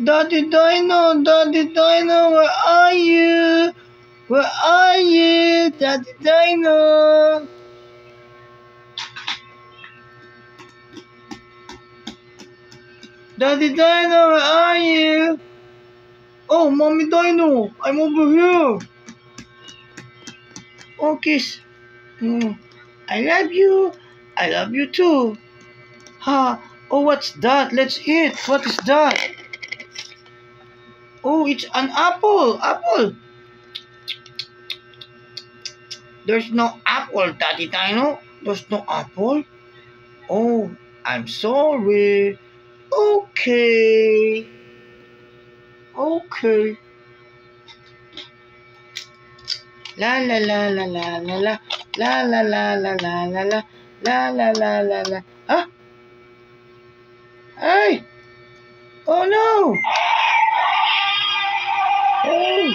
Daddy Dino, where are you? Where are you, Daddy Dino? Daddy Dino, where are you? Oh, Mommy Dino, I'm over here. Oh, kiss. I love you. I love you too. Ha. Oh, what's that? Let's eat. What is that? Oh, it's an apple. Apple. There's no apple, Daddy Dino. There's no apple. Oh, I'm sorry. Okay. Okay. La la la la la la la la la la la la la la la la la la la. Huh? Hey! Oh no! Oh!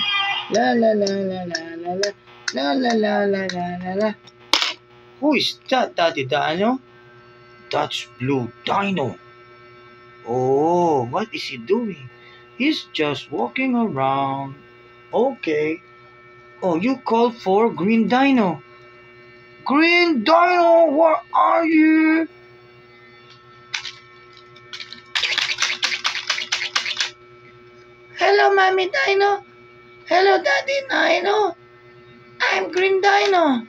La la la la la la la la la la la la la la. Who is that, Daddy Dino? That's Blue Dino. Oh, what is he doing? He's just walking around. Okay. Oh, you called for Green Dino. Green Dino, where are you? Hello, Mommy Dino. Hello, Daddy Dino. I'm Green Dino.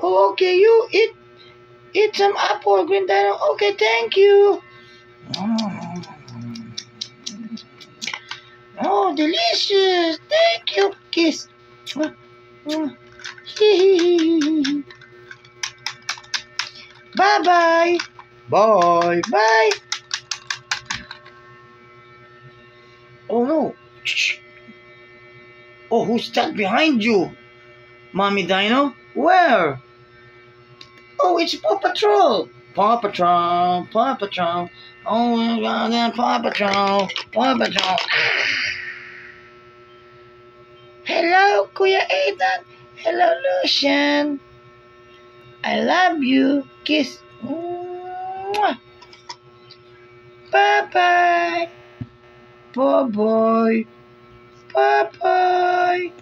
Oh, okay, you eat some apple, Green Dino. Okay, thank you. Oh, delicious. Thank you, kiss. Bye-bye. Bye. Bye. Oh, no. Oh, who's that behind you? Mommy Dino? Where? Oh, it's Paw Patrol. Paw Patrol. Paw Patrol. Oh, my God, Paw Patrol. Paw Patrol. Hello, Kuya Aidan. Hello, Lucian. I love you. Kiss. Bye-bye. Bye-bye. Bye-bye.